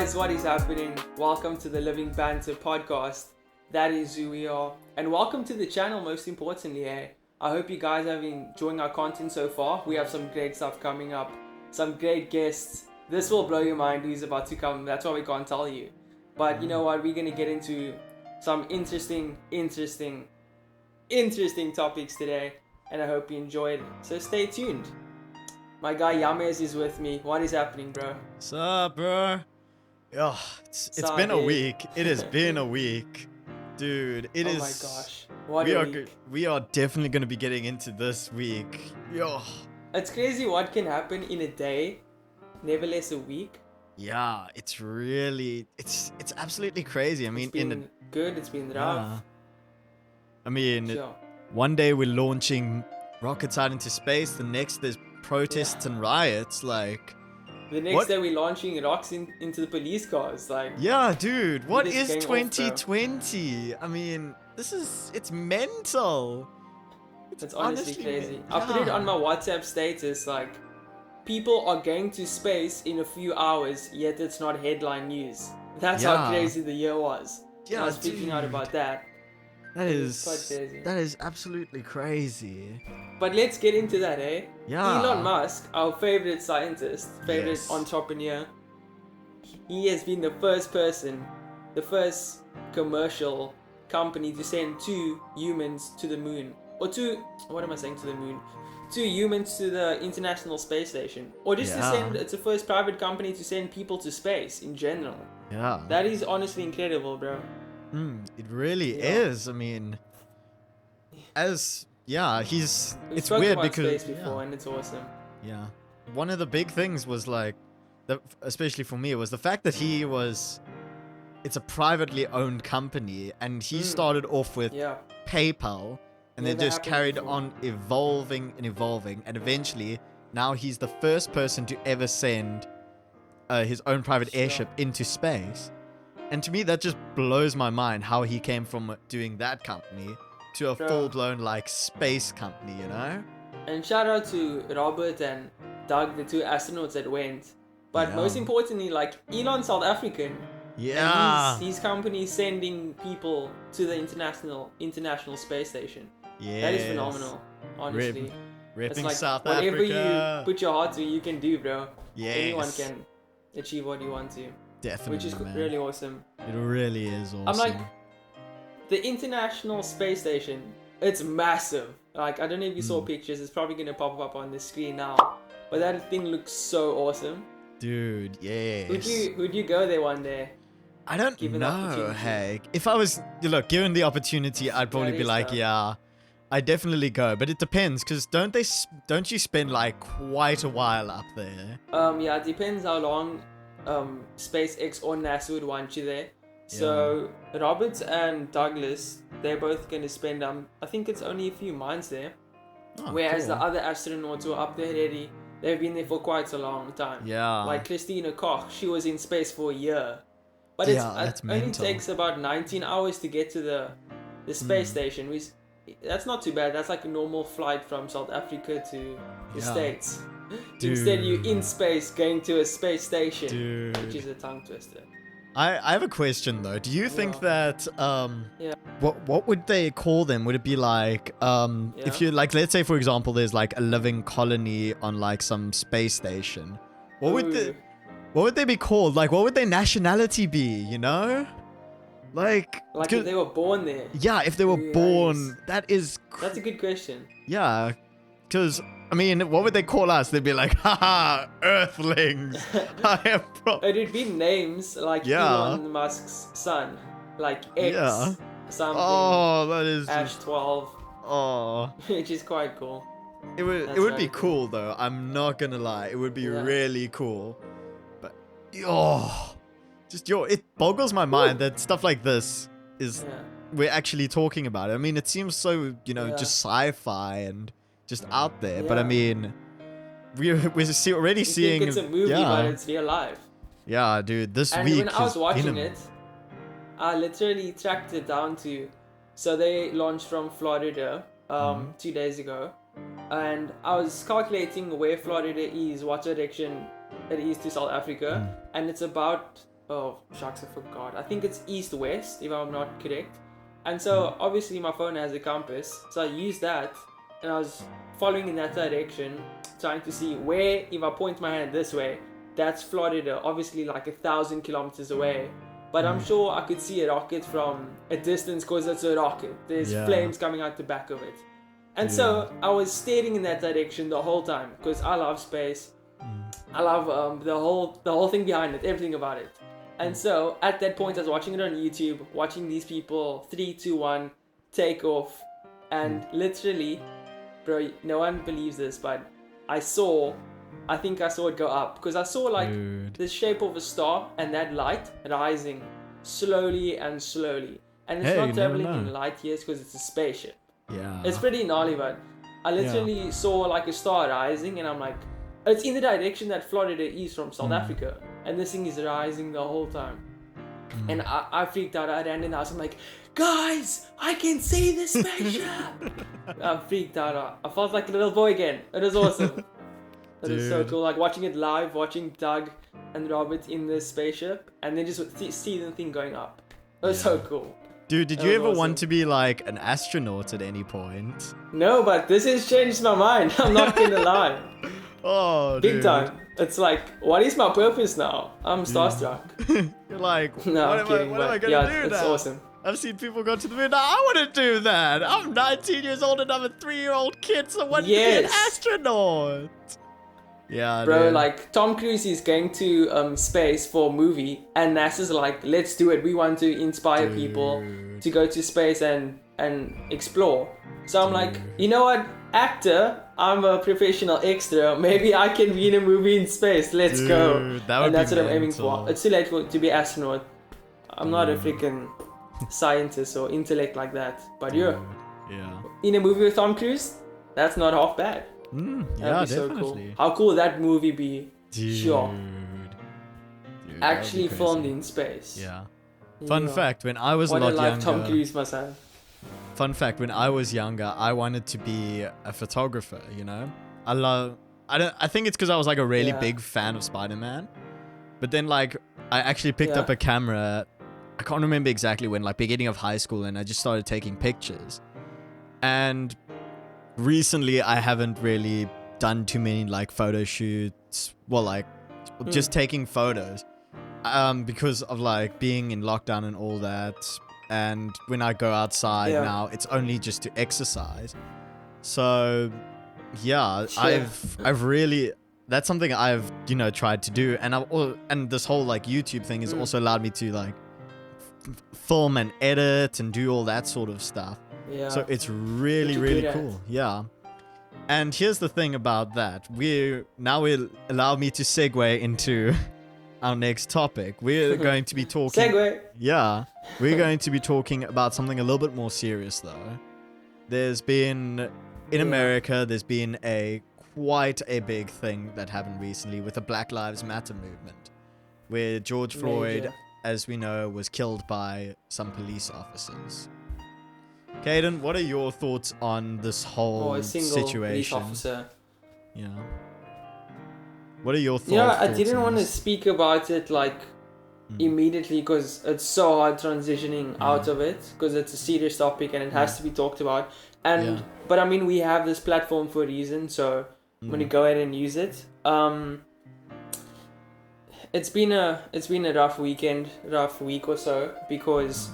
guys, what is happening? Welcome to the Living Banter Podcast. That is who we are. And welcome to the channel, most importantly, I hope you guys have been enjoying our content so far. We have some great stuff coming up, some great guests. This will blow your mind who's about to come. That's why we can't tell you. But you know what? We're going to get into some interesting topics today. And I hope you enjoyed it. So stay tuned. My guy Yames is with me. What is happening, bro? What's up, bro? Oh, it's been a week. It has been a week. Dude, it is. Oh my gosh. What a week. We are definitely going to be getting into this week. Yo. It's crazy what can happen in a day, nevertheless a week. Yeah, it's absolutely crazy. I mean, it's been good, it's been rough. Yeah. I mean, Sure. One day we're launching rockets out into space. The next there's protests and riots. Like, the next day we're launching rocks into the police cars. Like, yeah, dude, what is going 2020? I mean, it's mental. It's honestly crazy. I put it on my WhatsApp status, like, people are going to space in a few hours, yet it's not headline news. That's how crazy the year was. Yeah, I was speaking out about that. That is quite crazy. That is absolutely crazy. But let's get into that, Yeah. Elon Musk, our favorite scientist, entrepreneur, he has been the first commercial company to send two humans to the moon. Two humans to the International Space Station. Or just to send, it's the first private company to send people to space in general. Yeah. That is honestly incredible, bro. It really is. I mean, it's weird because space before, and it's awesome. Yeah. One of the big things was like, especially for me, was the fact that it's a privately owned company, and he started off with PayPal, and then just carried on evolving, and eventually now he's the first person to ever send his own private airship into space. And to me, that just blows my mind how he came from doing that company to a full-blown, like, space company, you know? And shout out to Robert and Doug, the two astronauts that went. But most importantly, like, Elon's South African. Yeah. And his company is sending people to the International Space Station. Yeah. That is phenomenal, honestly. Ripping like, South whatever Africa. you put your heart to, you can do, bro. Yes. Anyone can achieve what you want to. Definitely, which is man. really awesome. It really is awesome. I'm like, the International Space Station, it's massive. Like, I don't know if you saw pictures, it's probably going to pop up on the screen now. But that thing looks so awesome. Dude, yes. Would you go there one day? I don't know, hey. If I was, given the opportunity, I'd probably be like, I'd definitely go. But it depends, because don't you spend, like, quite a while up there? Yeah, it depends how long SpaceX or NASA would want you there. So Roberts and Douglas, they're both going to spend I think it's only a few months there. Whereas the other astronauts who are up there already, they've been there for quite a long time. Yeah. Like Christina Koch, she was in space for a year. But it only takes about 19 hours to get to the space station, which that's not too bad. That's like a normal flight from South Africa to the States. Dude. Instead, you're in space going to a space station, Dude. which is a tongue twister. I have a question though. Do you think that what would they call them? Would it be like if you like, let's say for example, there's like a living colony on like some space station. What would they be called? Like, what would their nationality be? You know, like if they were born there. Yeah, if they were born, that's a good question. Yeah, because. I mean, what would they call us? They'd be like, haha, Earthlings. It'd be names like Elon Musk's son, like X something. Oh, that is Ash 12. Oh, which is quite cool. It would be cool though. I'm not gonna lie. It would be really cool. But it boggles my mind that stuff like this we're actually talking about it. I mean, it seems so just sci-fi and just out there, but I mean, we're already seeing. Think it's a movie, but it's real life. Yeah, dude. This and week. And when I was watching it, I literally tracked it down to. So they launched from Florida 2 days ago, and I was calculating where Florida is, what direction it is to South Africa, and it's about oh shucks, I forgot. I think it's east-west, if I'm not correct. And so obviously my phone has a compass, so I used that, and I was following in that direction, trying to see where, if I point my hand this way, that's Florida, obviously like 1,000 kilometers away. But I'm sure I could see a rocket from a distance because it's a rocket. There's flames coming out the back of it. And so I was staring in that direction the whole time because I love space. I love the whole thing behind it, everything about it. And so at that point I was watching it on YouTube, watching these people 3, 2, 1 take off, and literally, bro, no one believes this, but I think I saw it go up because I saw like the shape of a star and that light rising slowly and slowly. And it's not traveling in light years because it's a spaceship. Yeah. It's pretty gnarly, but I literally saw like a star rising, and I'm like, it's in the direction that Florida is from South Africa. And this thing is rising the whole time. And I freaked out. I ran in the house. I'm like, guys, I can see the spaceship. I freaked out. I felt like a little boy again. It was awesome. It was so cool. Like watching it live, watching Doug and Robert in the spaceship, and then just see the thing going up. It was so cool. Dude, did you ever want to be like an astronaut at any point? No, but this has changed my mind. I'm not gonna lie. Oh, big time. It's like, what is my purpose now? I'm starstruck. You're like, no, what I'm kidding, am I gonna do it's now? Awesome. I've seen people go to the moon. I want to do that. I'm 19 years old and I'm a 3-year-old kid, so I want to be an astronaut. Yeah, bro, dude. like Tom Cruise is going to space for a movie, and NASA's like, let's do it. We want to inspire people to go to space and explore. So I'm like, you know what, actor, I'm a professional extra. Maybe I can be in a movie in space. Let's go. And that's what I'm aiming for. It's too late to be astronaut. I'm not a freaking scientist or intellect like that. But yeah, in a movie with Tom Cruise, that's not half bad. Yeah, That'd be definitely. So cool. How cool would that movie be? Dude. Sure. Actually filmed in space. Yeah. Fun fact, when I was a lot younger... What a life Tom Cruise must have. Fun fact, when I was younger, I wanted to be a photographer, you know? I think it's because I was like a really big fan of Spider-Man. But then like, I actually picked up a camera, I can't remember exactly when, like beginning of high school, and I just started taking pictures. And recently I haven't really done too many like photo shoots, well like just taking photos, because of like being in lockdown and all that. And when I go outside now, it's only just to exercise. So yeah, I've really, that's something I've, you know, tried to do. And this whole like YouTube thing has also allowed me to like film and edit and do all that sort of stuff. Yeah. So it's really, really cool. Yeah. And here's the thing about that. Will allow me to segue into our next topic. We're going to be talking... Segue! Yeah. We're going to be talking about something a little bit more serious, though. There's been... In America, there's been quite a big thing that happened recently with the Black Lives Matter movement, where George Floyd, as we know, was killed by some police officers. Caden, what are your thoughts on this whole situation? Police officer. Yeah. What are your thoughts? Yeah, I didn't want to speak about it like immediately because it's so hard transitioning out of it because it's a serious topic and it has to be talked about. And but I mean, we have this platform for a reason, so I'm gonna go ahead and use it. It's been a rough week or so because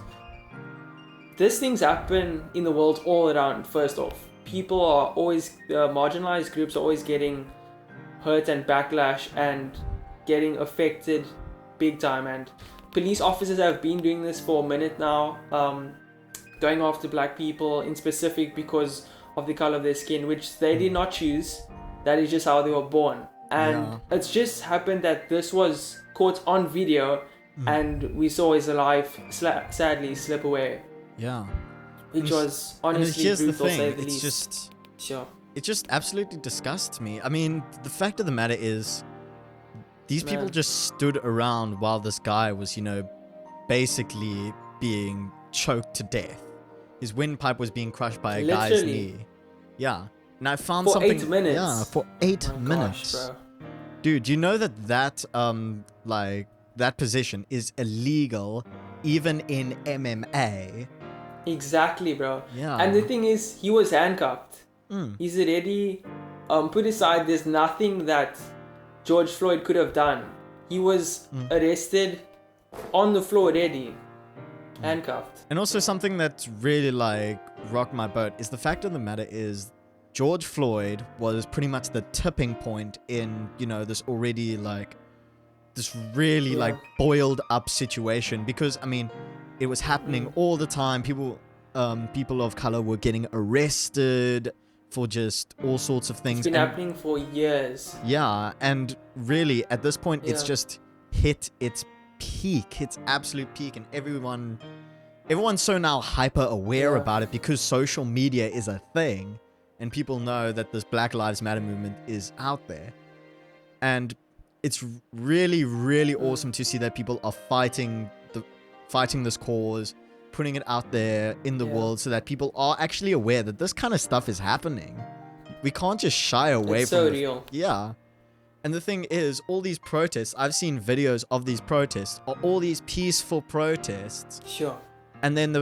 these things happen in the world all around. First off, people are always marginalized groups are always getting hurt and backlash and getting affected big time, and police officers have been doing this for a minute now, going after black people in specific because of the color of their skin, which they did not choose. That is just how they were born, and it's just happened that this was caught on video and we saw his life sadly slip away, which was honestly here's brutal, the thing, say the it's least. It just absolutely disgusts me. I mean, the fact of the matter is, these people just stood around while this guy was, you know, basically being choked to death. His windpipe was being crushed by a guy's knee. Yeah. And I found for something... 8 minutes. Yeah, for 8 minutes. Gosh, bro. Dude, you know that that position is illegal even in MMA. Exactly, bro. Yeah. And the thing is, he was handcuffed. He's already put aside. There's nothing that George Floyd could have done. He was arrested on the floor already, handcuffed. And also something that's really like rocked my boat is the fact of the matter is George Floyd was pretty much the tipping point in, you know, this already like this really like boiled up situation, because I mean it was happening all the time. People of color were getting arrested for just all sorts of things. It's been happening for years. Yeah, and really at this point it's just hit its peak, its absolute peak, and everyone's so now hyper aware about it because social media is a thing and people know that this Black Lives Matter movement is out there. And it's really, really awesome to see that people are fighting this cause, putting it out there in the world so that people are actually aware that this kind of stuff is happening. We can't just shy away it's from so it. real. Yeah. And the thing is, all these protests, I've seen videos of these protests, are all these peaceful protests. Sure. And then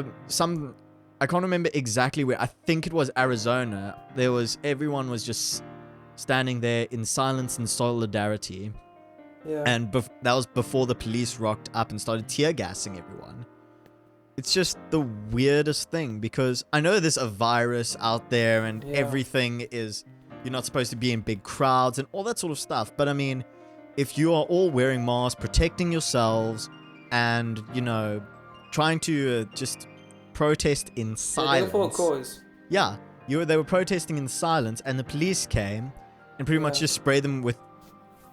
I can't remember exactly where, I think it was Arizona, everyone was just standing there in silence and solidarity. Yeah. And that was before the police rocked up and started tear gassing everyone. It's just the weirdest thing, because I know there's a virus out there and everything is, you're not supposed to be in big crowds and all that sort of stuff. But I mean, if you are all wearing masks, protecting yourselves, and, you know, trying to just protest in silence. For a cause. Yeah, they were protesting in silence, and the police came and pretty much just sprayed them with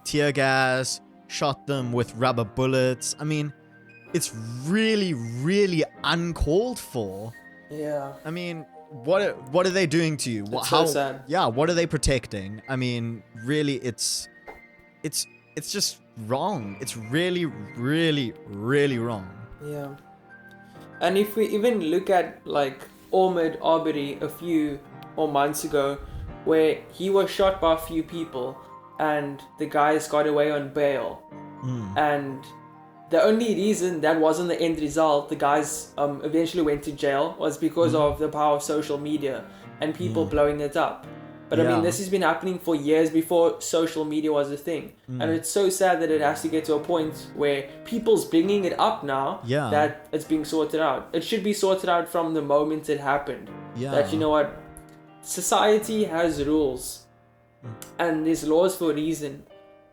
tear gas, shot them with rubber bullets. I mean, it's really, really uncalled for. Yeah. I mean, what are they doing to you? It's so sad. Yeah, what are they protecting? I mean, really, it's just wrong. It's really, really, really wrong. Yeah. And if we even look at like Ahmaud Arbery a few more months ago, where he was shot by a few people and the guys got away on bail. And the only reason that wasn't the end result, the guys eventually went to jail, was because of the power of social media and people blowing it up. But I mean, this has been happening for years before social media was a thing. And it's so sad that it has to get to a point where people's bringing it up now that it's being sorted out. It should be sorted out from the moment it happened. That, you know what, society has rules and there's laws for a reason.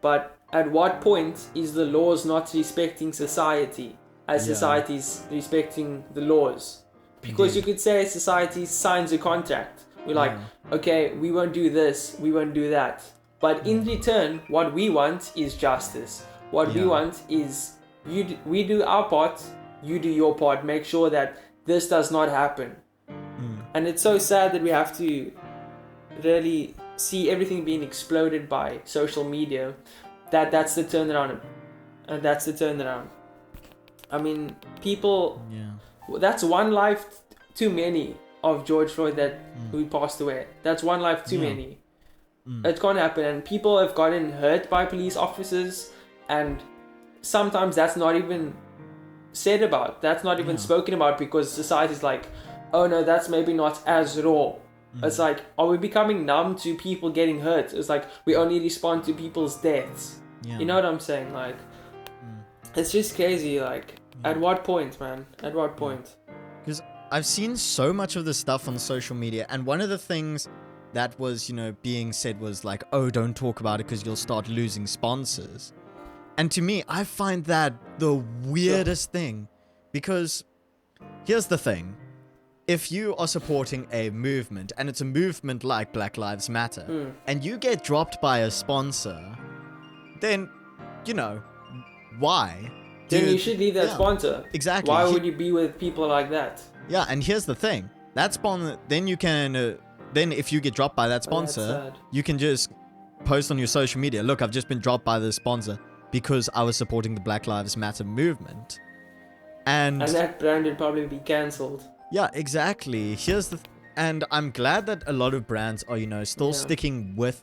But at what point is the laws not respecting society as society's respecting the laws? Because you could say society signs a contract. We're like, okay, we won't do this, we won't do that. But in return, what we want is justice. What we want is we do our part, you do your part. Make sure that this does not happen. And it's so sad that we have to really see everything being exploded by social media. That's the turnaround. And that's the turnaround. I mean, people... That's one life too many of George Floyd who passed away. That's one life too many. It can't happen. And people have gotten hurt by police officers. And sometimes that's not even said about. That's not even spoken about, because society's like, oh no, that's maybe not as raw. It's like, are we becoming numb to people getting hurt? It's like, we only respond to people's deaths. You know what I'm saying? Like, it's just crazy. Like, at what point, man? At what point? Because I've seen so much of this stuff on social media, and one of the things that was, you know, being said was like, oh, don't talk about it because you'll start losing sponsors. And to me, I find that the weirdest thing, because here's the thing. If you are supporting a movement, and it's a movement like Black Lives Matter, and you get dropped by a sponsor, then, you know, why? Then you should leave that sponsor. Exactly. Why would you be with people like that? Yeah, and here's the thing. That sponsor, then you can, then if you get dropped by that sponsor, you can just post on your social media, look, I've just been dropped by this sponsor because I was supporting the Black Lives Matter movement. And that brand would probably be cancelled. Yeah, exactly. And I'm glad that a lot of brands are, you know, still sticking with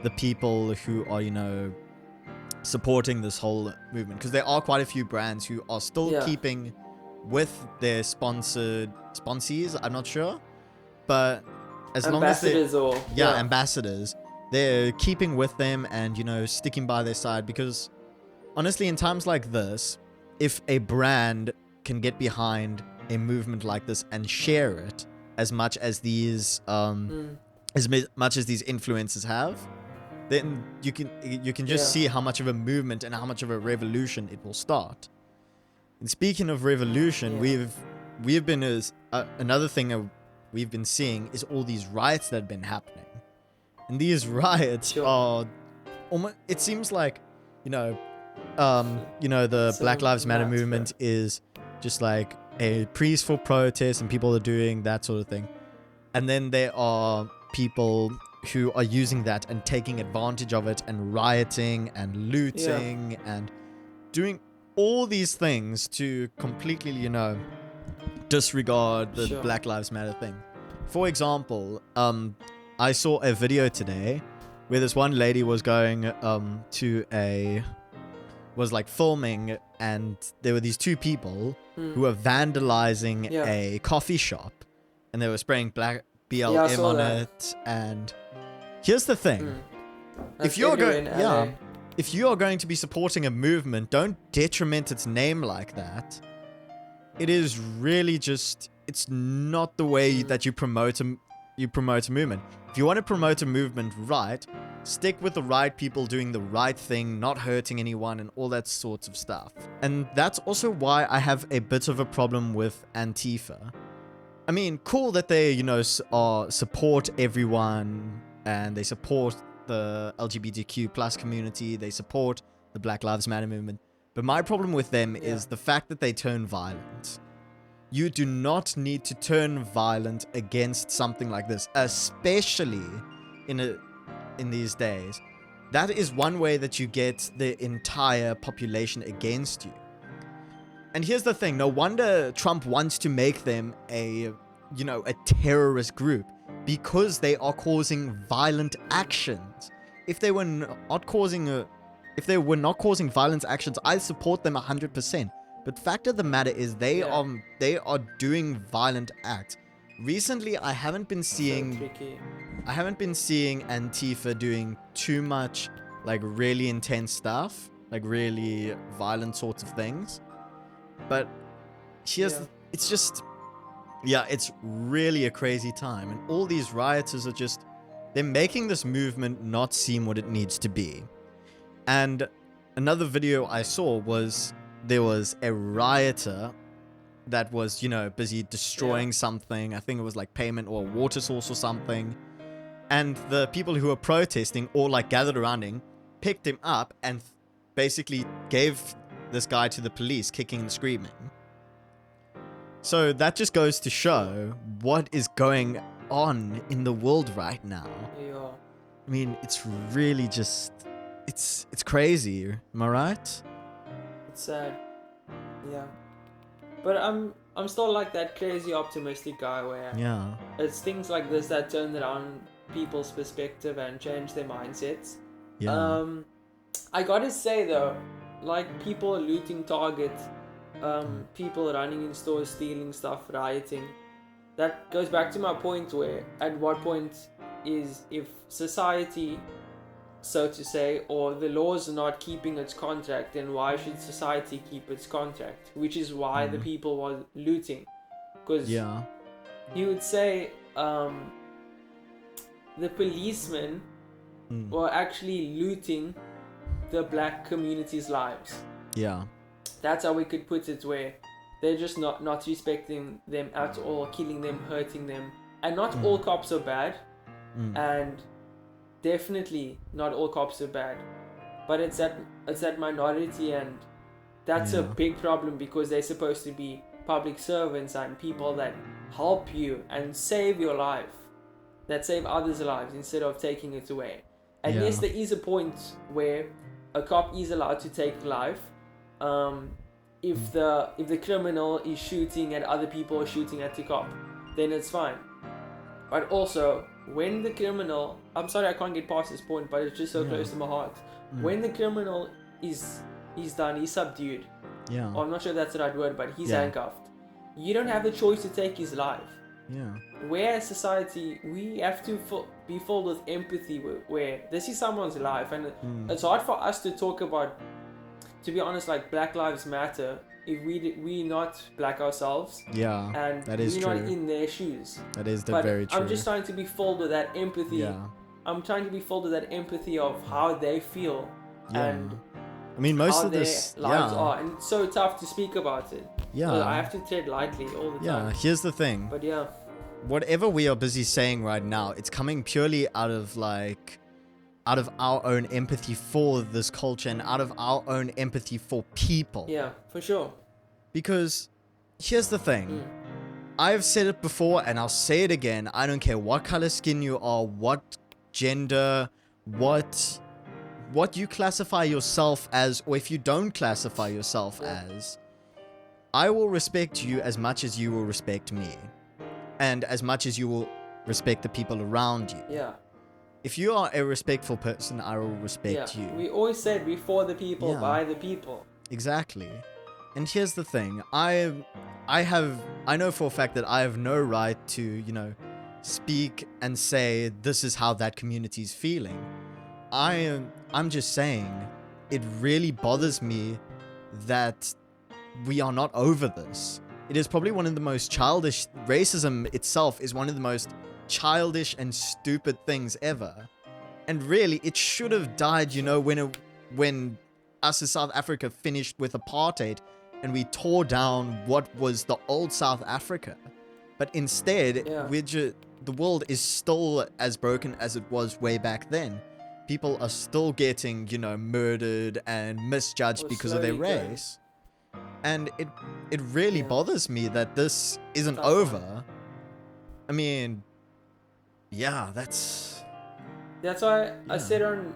the people who are, you know, supporting this whole movement, because there are quite a few brands who are still keeping with their sponsees. I'm not sure, but as long as they ambassadors, they're keeping with them and, you know, sticking by their side, because honestly, in times like this, if a brand can get behind a movement like this and share it as much as these much as these influencers have, then you can just see how much of a movement and how much of a revolution it will start. And speaking of revolution, we've been another thing we've been seeing is all these riots that have been happening, and these riots are almost, it seems like, the Black Lives Matter movement is just like a peaceful protest and people are doing that sort of thing, and then there are people who are using that and taking advantage of it and rioting and looting and doing all these things to completely, disregard the Black Lives Matter thing. For example, I saw a video today where this one lady was going was filming, and there were these two people who were vandalizing a coffee shop, and they were spraying black BLM on it. And here's the thing. If you are going to be supporting a movement, don't detriment its name like that. It is really just, it's not the way that you promote a movement. If you want to promote a movement right, stick with the right people doing the right thing, not hurting anyone and all that sorts of stuff. And that's also why I have a bit of a problem with Antifa. I mean, cool that they, support everyone and they support the LGBTQ plus community, they support the Black Lives Matter movement. But my problem with them is the fact that they turn violent. You do not need to turn violent against something like this, especially in these days. That is one way that you get the entire population against you. And here's the thing, no wonder Trump wants to make them a terrorist group, because they are causing violent actions. If they were not causing violent actions, I support them 100%. But fact of the matter is, they are doing violent acts. Recently, I haven't been seeing Antifa doing too much really intense stuff, really violent sorts of things. But it's just, it's really a crazy time, and all these rioters are they're making this movement not seem what it needs to be. And another video I saw was, there was a rioter that was, busy destroying something. I think it was payment or a water source or something. And the people who were protesting all gathered around him, picked him up, and basically gave this guy to the police, kicking and screaming. So that just goes to show what is going on in the world right now. Yeah. I mean, it's really just, it's crazy. Am I right? It's sad. Yeah. But I'm still that crazy optimistic guy where it's things like this that turn around people's perspective and change their mindsets. Yeah. I gotta say though, people looting Target, people running in stores, stealing stuff, rioting. That goes back to my point where, at what point is, if society, so to say, or the laws are not keeping its contract, then why should society keep its contract? Which is why the people were looting. Because you would say the policemen were actually looting the black community's lives. Yeah. That's how we could put it, where they're just not respecting them at all, killing them, hurting them. And not all cops are bad. And definitely not all cops are bad. But it's that minority, and that's a big problem, because they're supposed to be public servants and people that help you and save your life, that save others' lives instead of taking it away. And yes, there is a point where a cop is allowed to take life, if the criminal is shooting at other people or shooting at the cop, then it's fine. But also, when the criminal, I'm sorry I can't get past this point, but it's just so close to my heart. When the criminal he's done. He's subdued. Yeah. Or I'm not sure if that's the right word, but he's Yeah. handcuffed. You don't have the choice to take his life. Yeah. Where as society, we have to be filled with empathy where this is someone's life, and it's hard for us to talk about, to be honest, like Black Lives Matter, if we not black ourselves. Yeah. And that is we're true. not in their shoes. That is But very true. I'm just trying to be filled with that empathy. Yeah. I'm trying to be filled with that empathy of how they feel. Yeah. And I mean, most how of this, their lives yeah, are, and it's so tough to speak about it. yeah, So I have to tread lightly all the yeah. time. Here's the thing: But yeah, whatever we are busy saying right now, it's coming purely out of our own empathy for this culture and out of our own empathy for people. yeah, for sure. Because here's the thing: I've said it before, and I'll say it again. I don't care what color skin you are, what gender, what you classify yourself as, or if you don't classify yourself as, I will respect you as much as you will respect me, and as much as you will respect the people around you. Yeah. If you are a respectful person, I will respect you. We always said we're for the people, Yeah. by the people. Exactly. And here's the thing: I know for a fact that I have no right to, speak and say this is how that community is feeling. I'm just saying, it really bothers me that we are not over this. It is probably one of the most childish. Racism itself is one of the most childish and stupid things ever. And really, it should have died, when us as South Africa finished with apartheid and we tore down what was the old South Africa. But instead, the world is still as broken as it was way back then. People are still getting, murdered and misjudged because of their race. And it really bothers me that this isn't over. I mean, yeah, that's why I said on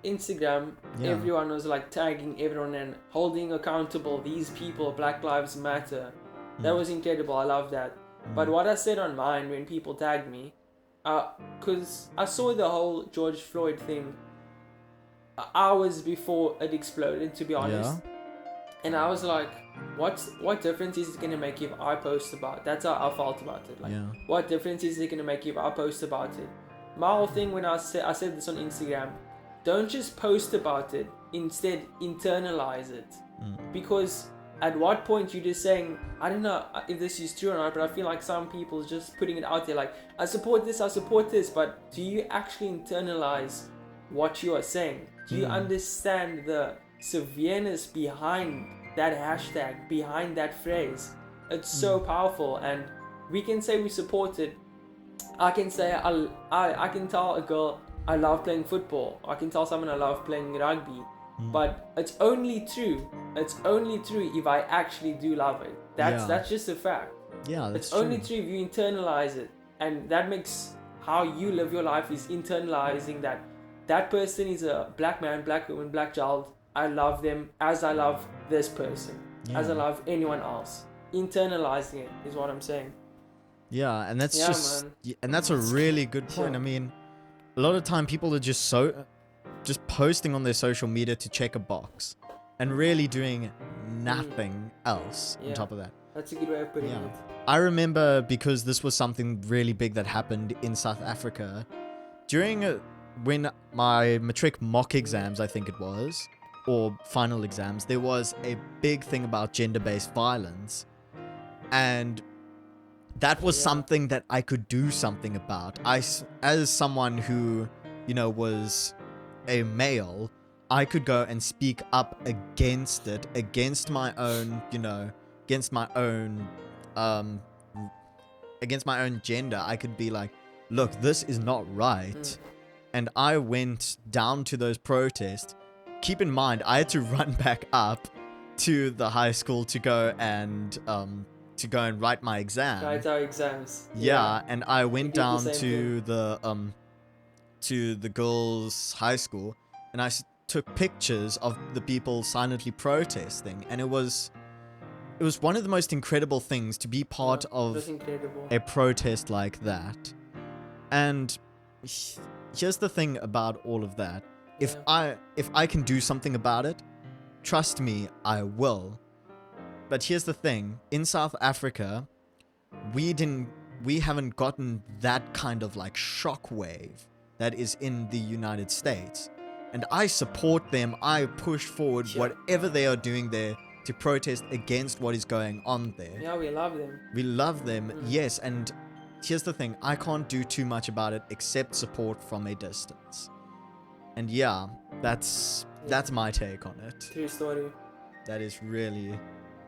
Instagram, Yeah. everyone was like tagging everyone and holding accountable these people, Black Lives Matter. That was incredible. I love that. But what I said on mine when people tagged me, because I saw the whole George Floyd thing hours before it exploded, to be honest. And I was like, what difference is it going to make if I post about it? That's how I felt about it. Like, what difference is it going to make if I post about it? My whole thing when I said this on Instagram, don't just post about it, instead internalize it. Because at what point you're just saying, I don't know if this is true or not, but I feel like some people just putting it out there like, I support this, but do you actually internalize what you are saying? Do you understand the severeness behind that hashtag, behind that phrase? It's so powerful, and we can say we support it. I can say I can tell a girl I love playing football. I can tell someone I love playing rugby. But it's only true if I actually do love it. That's just a fact. Yeah, that's It's only true if you internalize it, and that makes how you live your life is internalizing that person is a black man, black woman, black child. I love them as I love this person, as I love anyone else. Internalizing it is what I'm saying. Yeah, and that's that's a really good point. Sure. I mean, a lot of time people are just posting on their social media to check a box and really doing nothing else on top of that. That's a good way of putting it. I remember, because this was something really big that happened in South Africa during when my matric mock exams, I think it was, or final exams, there was a big thing about gender-based violence, and that was something that I could do something about. As someone who, was a male, I could go and speak up against it, against my own gender. I could be like, look, this is not right. And I went down to those protests. Keep in mind, I had to run back up to the high school to go and write my exam. Write our exams. Yeah, and I went down to the girls' high school, and I took pictures of the people silently protesting, and it was one of the most incredible things to be part of a protest like that. And here's the thing about all of that. if I can do something about it, trust me, I will. But here's the thing: in South Africa, we haven't gotten that kind of like shockwave that is in the United States. And I support them. I push forward whatever they are doing there to protest against what is going on there. Yeah, we love them. We love them, yes. And here's the thing: I can't do too much about it except support from a distance. And yeah, that's my take on it. True story. That is really,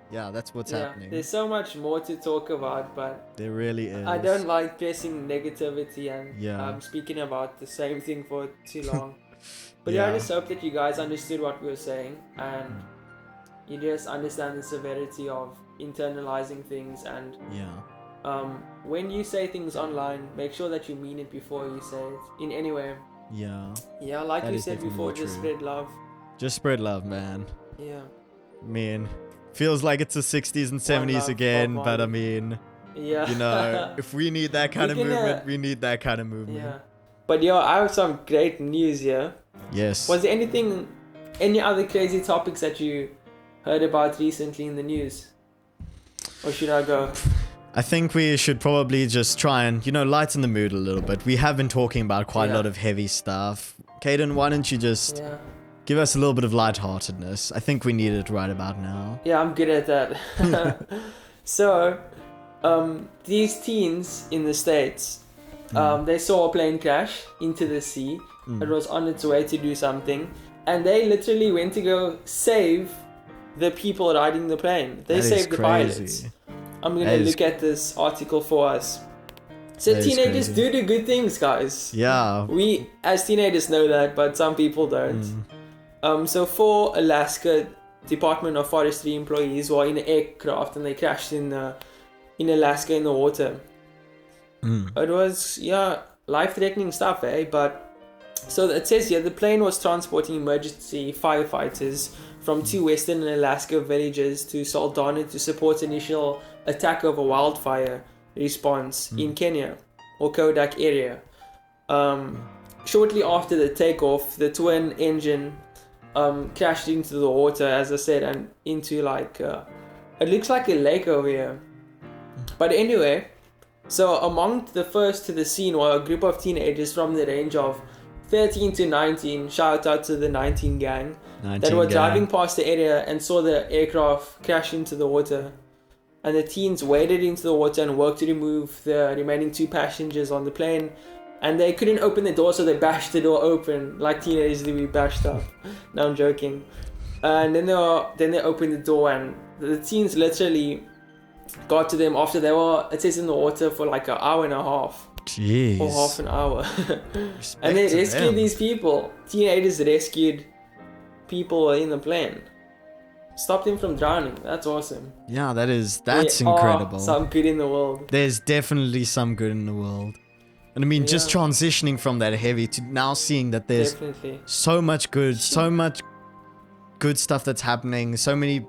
that's what's happening. There's so much more to talk about, but there really is. I don't like pressing negativity and speaking about the same thing for too long. But I just hope that you guys understood what we were saying, and you just understand the severity of internalizing things. And when you say things online, make sure that you mean it before you say it in any way. Yeah, like that we said before, just spread love. Just spread love, man. Yeah. Man, feels like it's the 60s and 70s again, but I mean, you know, if we need that kind of movement, we need that kind of movement. Yeah. But I have some great news here. Yes. Was there any other crazy topics that you heard about recently in the news? Or should I go? I think we should probably just try and, lighten the mood a little bit. We have been talking about quite a lot of heavy stuff. Kaden, why don't you just give us a little bit of lightheartedness? I think we need it right about now. Yeah, I'm good at that. So, these teens in the States, they saw a plane crash into the sea. It was on its way to do something. And they literally went to go save the people riding the plane. They saved the pilots. I'm going to look at this article for us. So teenagers do good things, guys. Yeah. We, as teenagers, know that, but some people don't. So 4 Alaska Department of Forestry employees were in an aircraft and they crashed in Alaska in the water. It was, life-threatening stuff, But, so it says here, the plane was transporting emergency firefighters from 2 western Alaska villages to Saldanha to support initial attack of a wildfire response in Kenya or Kodak area. Shortly after the takeoff, the twin engine crashed into the water, as I said, and into it looks like a lake over here. But anyway, so among the first to the scene were a group of teenagers from the range of 13 to 19, shout out to the 19 gang, that were driving past the area and saw the aircraft crash into the water. And the teens waded into the water and worked to remove the remaining 2 passengers on the plane. And they couldn't open the door, so they bashed the door open, like teenagers do. We bashed up. No, I'm joking. And then they opened the door, and the teens literally got to them after they were, it says, in the water for like an hour and a half. Jeez. Or half an hour. And they rescued these people. Teenagers rescued people in the plane. Stopped them from drowning. That's awesome. Yeah, that's incredible. Some good in the world. There's definitely some good in the world. And I mean, just transitioning from that heavy to now seeing that there's so much good stuff that's happening. So many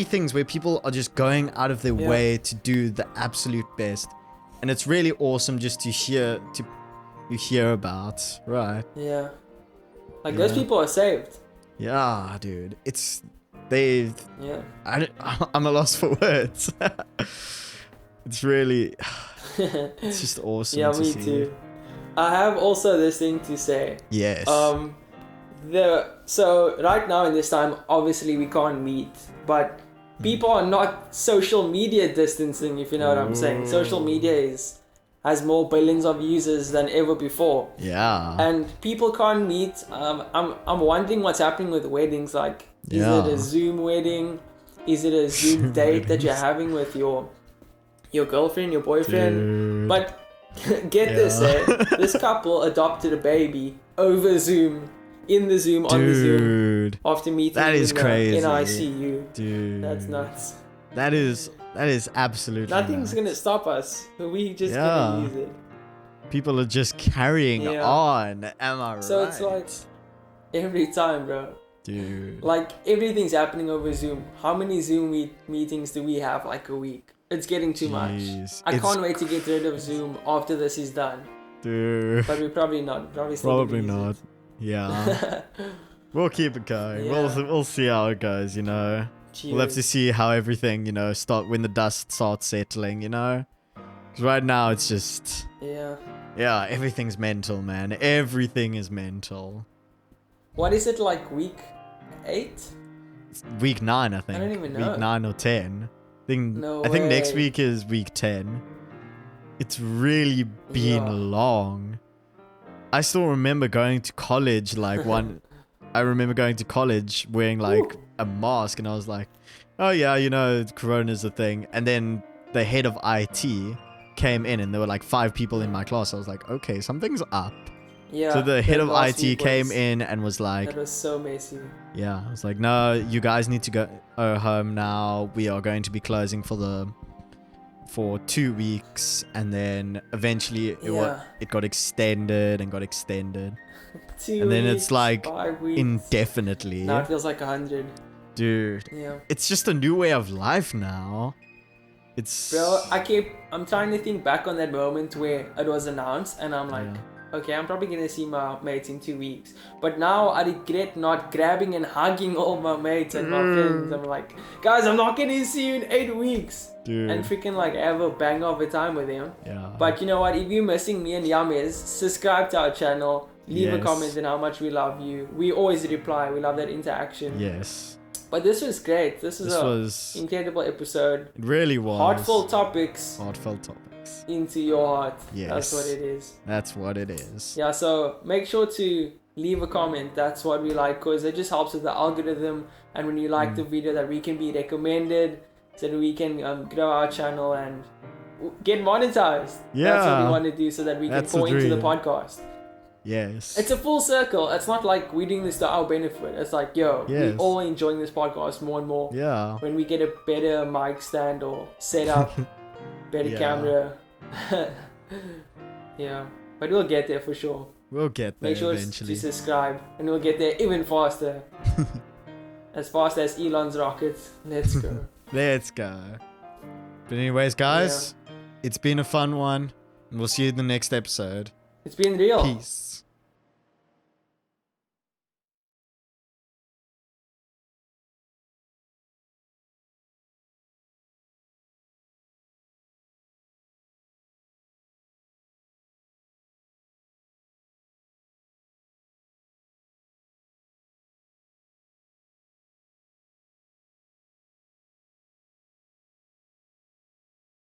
things where people are just going out of their way to do the absolute best. And it's really awesome just to hear about, right? Yeah. Those people are saved. Yeah, dude. I'm a loss for words. It's really, it's just awesome. Yeah, me too. I have also this thing to say. Yes. So right now in this time, obviously we can't meet, but people are not social media distancing, if you know what I'm saying. Social media has more billions of users than ever before. Yeah. And people can't meet. I'm wondering what's happening with weddings. Is it a Zoom wedding? Is it a Zoom date that you're having with your girlfriend, your boyfriend? Dude. But get this, this couple adopted a baby over Zoom, in the Zoom, on the Zoom, after meeting that is crazy. in ICU. Dude. That's nuts. That is absolutely nothing's nuts. Gonna stop us. We just gonna use it. People are just carrying on. Am I right? So it's like every time, bro. Dude. Everything's happening over Zoom. How many Zoom meetings do we have a week? It's getting too much. I can't wait to get rid of Zoom after this is done. Dude. But we're probably not. Probably not. Yeah. We'll keep it going. Yeah. We'll see how it goes, you know. Cheers. We'll have to see how everything, you know, when the dust starts settling, you know. 'Cause right now it's just, yeah, everything's mental, man. Everything is mental. What is it, like week 8? It's week 9, I think. I don't even know. Week 9 or 10. No I think next way. week is week 10. It's really been long. I still remember going to college, like I remember going to college wearing like a mask, and I was like, oh yeah, you know, Corona's a thing. And then the head of IT came in, and there were like 5 people in my class. I was like, okay, something's up. Yeah. So the head of last IT week came in and was like, that was so messy. yeah, I was like, no, you guys need to go home now. We are going to be closing for 2 weeks, and then eventually it got extended and got extended. 2 and then weeks, it's like 5 weeks. indefinitely. Now it feels like 100. Dude, Yeah. it's just a new way of life now. It's Bro, I'm trying to think back on that moment where it was announced, and I'm like, okay, I'm probably gonna see my mates in 2 weeks. But now I regret not grabbing and hugging all my mates and my friends. I'm like, guys, I'm not gonna see you in 8 weeks. Dude. And freaking like have a bang of a time with them. Yeah. But you know what? If you're missing me and Yamiz, subscribe to our channel. Leave a comment on how much we love you. We always reply. We love that interaction. Yes. But this was great. This was incredible episode. It really was. Heartfelt topics. Heartfelt topics. Into your heart. Yes. That's what it is. That's what it is. Yeah, so make sure to leave a comment. That's what we like, because it just helps with the algorithm. And when you like the video, that we can be recommended, so that we can grow our channel and get monetized. Yeah. That's what we want to do, so that we can pour into the podcast. Yes. It's a full circle. It's not like we're doing this to our benefit. It's like, we're all enjoying this podcast more and more. Yeah. When we get a better mic stand or setup, better camera. Yeah. But we'll get there for sure. We'll get there Make sure eventually. to subscribe, and we'll get there even faster. As fast as Elon's rocket. Let's go. Let's go. But anyways, guys, it's been a fun one. And we'll see you in the next episode. It's been real. Peace.